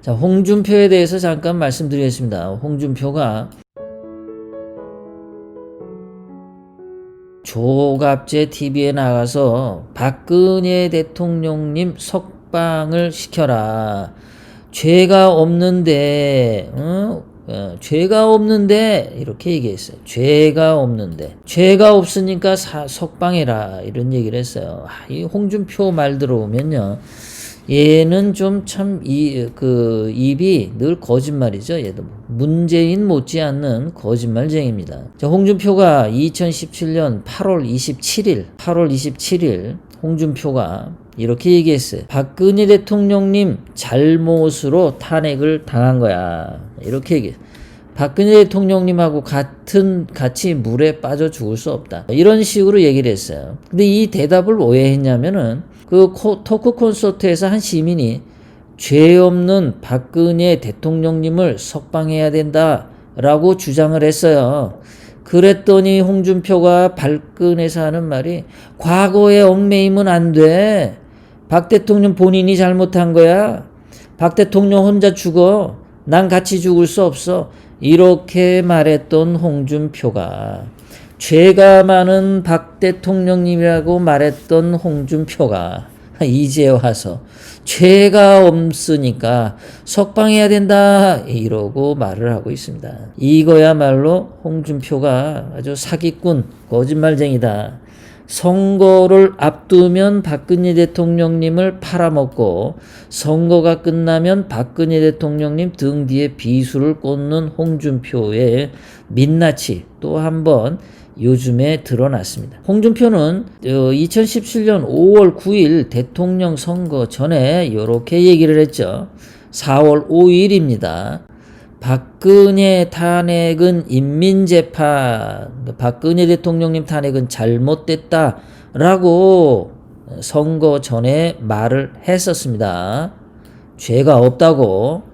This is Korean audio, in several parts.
자, 홍준표에 대해서 잠깐 말씀드리겠습니다. 홍준표가 조갑제 TV에 나가서 박근혜 대통령님 석방을 시켜라. 죄가 없는데, 죄가 없는데, 이렇게 얘기했어요. 죄가 없는데. 죄가 없으니까 석방해라. 이런 얘기를 했어요. 이 홍준표 말 들어보면요. 얘는 좀 참, 입이 늘 거짓말이죠. 얘도. 문재인 못지않는 거짓말쟁입니다. 자, 홍준표가 2017년 8월 27일, 홍준표가 이렇게 얘기했어요. 박근혜 대통령님 잘못으로 탄핵을 당한 거야. 이렇게 얘기했어요. 박근혜 대통령님하고 같이 물에 빠져 죽을 수 없다. 이런 식으로 얘기를 했어요. 근데 이 대답을 왜 했냐면은 그 토크 콘서트에서 한 시민이 죄 없는 박근혜 대통령님을 석방해야 된다라고 주장을 했어요. 그랬더니 홍준표가 발끈해서 하는 말이 과거에 얽매이면 안 돼. 박 대통령 본인이 잘못한 거야. 박 대통령 혼자 죽어. 난 같이 죽을 수 없어. 이렇게 말했던 홍준표가 죄가 많은 박 대통령님이라고 말했던 홍준표가 이제 와서 죄가 없으니까 석방해야 된다 이러고 말을 하고 있습니다. 이거야말로 홍준표가 아주 사기꾼 거짓말쟁이다. 선거를 앞두면 박근혜 대통령님을 팔아먹고 선거가 끝나면 박근혜 대통령님 등 뒤에 비수를 꽂는 홍준표의 민낯이 또 한번 요즘에 드러났습니다. 홍준표는 2017년 5월 9일 대통령 선거 전에 이렇게 얘기를 했죠. 4월 5일입니다. 박근혜 탄핵은 인민재판, 박근혜 대통령님 탄핵은 잘못됐다라고 선거 전에 말을 했었습니다. 죄가 없다고.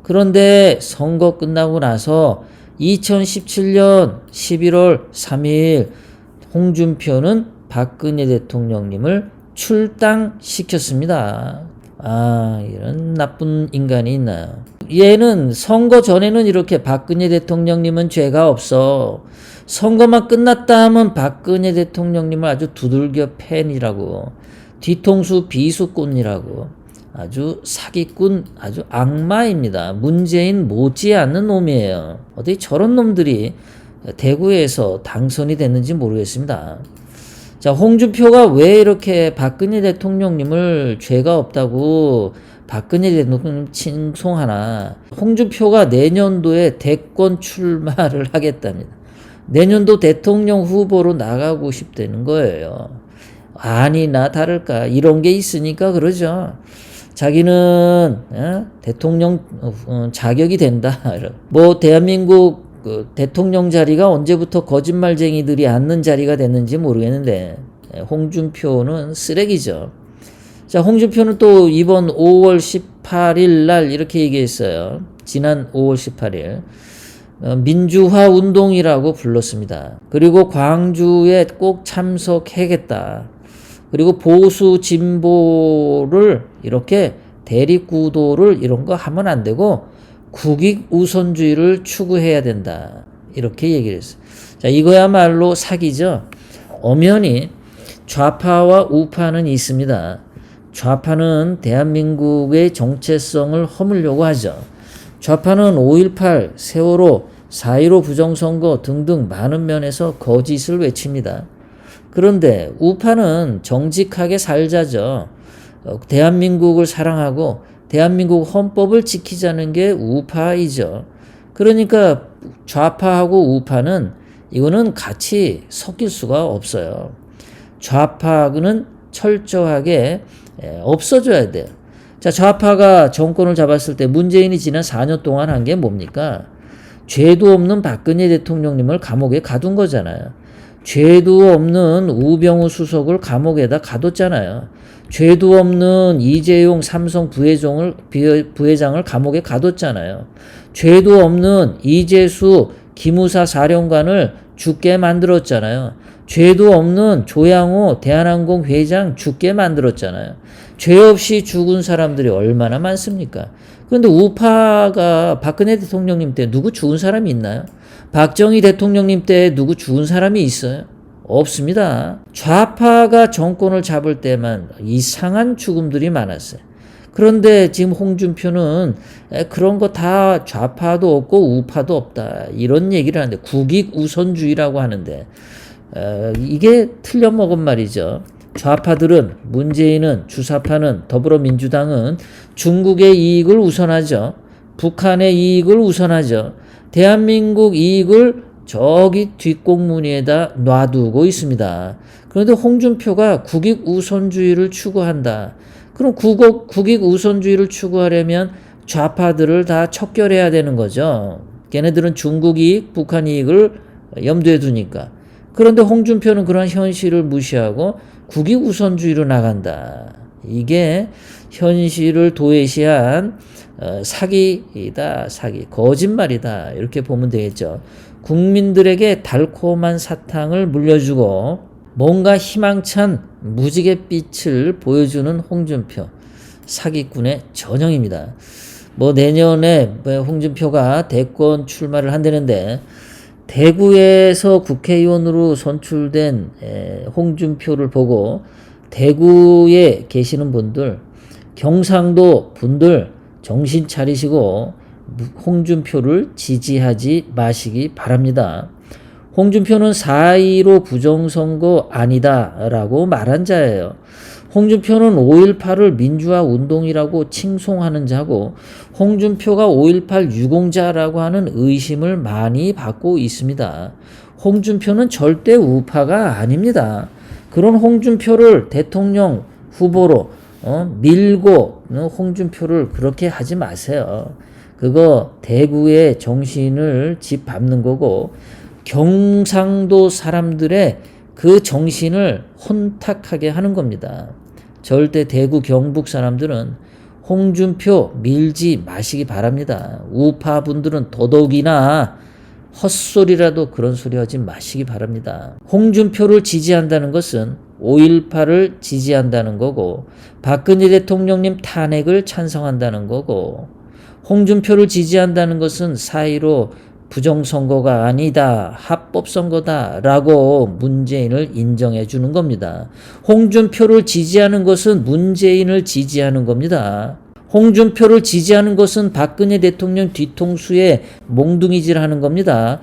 그런데 선거 끝나고 나서 2017년 11월 3일 홍준표는 박근혜 대통령님을 출당시켰습니다. 이런 나쁜 인간이 있나요? 얘는 선거 전에는 이렇게 박근혜 대통령님은 죄가 없어. 선거만 끝났다 하면 박근혜 대통령님을 아주 두들겨 팬이라고. 뒤통수 비수꾼이라고. 아주 사기꾼, 아주 악마입니다. 문재인 못지않는 놈이에요. 어떻게 저런 놈들이 대구에서 당선이 됐는지 모르겠습니다. 자, 홍준표가 왜 이렇게 박근혜 대통령님을 죄가 없다고 박근혜 대통령 칭송하나. 홍준표가 내년도에 대권 출마를 하겠답니다. 내년도 대통령 후보로 나가고 싶다는 거예요. 아니나 다를까 이런 게 있으니까 그러죠. 자기는 대통령 자격이 된다. 뭐 대한민국 대통령 자리가 언제부터 거짓말쟁이들이 앉는 자리가 됐는지 모르겠는데 홍준표는 쓰레기죠. 자, 홍준표는 또 이번 5월 18일 날 이렇게 얘기했어요. 지난 5월 18일 민주화 운동이라고 불렀습니다. 그리고 광주에 꼭 참석해야겠다. 그리고 보수 진보를 이렇게 대립구도를 이런 거 하면 안 되고 국익 우선주의를 추구해야 된다. 이렇게 얘기를 했어요. 자, 이거야말로 사기죠. 엄연히 좌파와 우파는 있습니다. 좌파는 대한민국의 정체성을 허물려고 하죠. 좌파는 5.18, 세월호, 4.15 부정선거 등등 많은 면에서 거짓을 외칩니다. 그런데 우파는 정직하게 살자죠. 대한민국을 사랑하고 대한민국 헌법을 지키자는 게 우파이죠. 그러니까 좌파하고 우파는 이거는 같이 섞일 수가 없어요. 좌파는 철저하게 없어져야 돼요. 자, 좌파가 정권을 잡았을 때 문재인이 지난 4년 동안 한 게 뭡니까? 죄도 없는 박근혜 대통령님을 감옥에 가둔 거잖아요. 죄도 없는 우병우 수석을 감옥에다 가뒀잖아요. 죄도 없는 이재용 삼성 부회장을 감옥에 가뒀잖아요. 죄도 없는 이재수 기무사 사령관을 죽게 만들었잖아요. 죄도 없는 조양호 대한항공 회장 죽게 만들었잖아요. 죄 없이 죽은 사람들이 얼마나 많습니까? 그런데 우파가 박근혜 대통령님 때 누구 죽은 사람이 있나요? 박정희 대통령님 때 누구 죽은 사람이 있어요? 없습니다. 좌파가 정권을 잡을 때만 이상한 죽음들이 많았어요. 그런데 지금 홍준표는 그런 거 다 좌파도 없고 우파도 없다, 이런 얘기를 하는데, 국익우선주의라고 하는데 이게 틀려먹은 말이죠. 좌파들은, 문재인은, 주사파는, 더불어민주당은 중국의 이익을 우선하죠. 북한의 이익을 우선하죠. 대한민국 이익을 저기 뒷공무니에다 놔두고 있습니다. 그런데 홍준표가 국익우선주의를 추구한다. 그럼 국익우선주의를 추구하려면 좌파들을 다 척결해야 되는 거죠. 걔네들은 중국 이익, 북한 이익을 염두에 두니까. 그런데 홍준표는 그런 현실을 무시하고 국익우선주의로 나간다. 이게 현실을 도외시한 사기이다, 사기. 거짓말이다. 이렇게 보면 되겠죠. 국민들에게 달콤한 사탕을 물려주고 뭔가 희망찬 무지갯빛을 보여주는 홍준표. 사기꾼의 전형입니다. 내년에 홍준표가 대권 출마를 한다는데, 대구에서 국회의원으로 선출된 홍준표를 보고 대구에 계시는 분들, 경상도 분들 정신 차리시고 홍준표를 지지하지 마시기 바랍니다. 홍준표는 4.15 부정선거 아니다라고 말한 자예요. 홍준표는 5.18을 민주화 운동이라고 칭송하는 자고, 홍준표가 5.18 유공자라고 하는 의심을 많이 받고 있습니다. 홍준표는 절대 우파가 아닙니다. 그런 홍준표를 대통령 후보로 밀고 홍준표를 그렇게 하지 마세요. 그거 대구의 정신을 짓밟는 거고, 경상도 사람들의 그 정신을 혼탁하게 하는 겁니다. 절대 대구 경북 사람들은 홍준표 밀지 마시기 바랍니다. 우파 분들은 더더욱이나 헛소리라도 그런 소리 하지 마시기 바랍니다. 홍준표를 지지한다는 것은 5.18을 지지한다는 거고, 박근혜 대통령님 탄핵을 찬성한다는 거고, 홍준표를 지지한다는 것은 4.15 부정선거가 아니다, 합법선거다 라고 문재인을 인정해 주는 겁니다. 홍준표를 지지하는 것은 문재인을 지지하는 겁니다. 홍준표를 지지하는 것은 박근혜 대통령 뒤통수에 몽둥이질 하는 겁니다.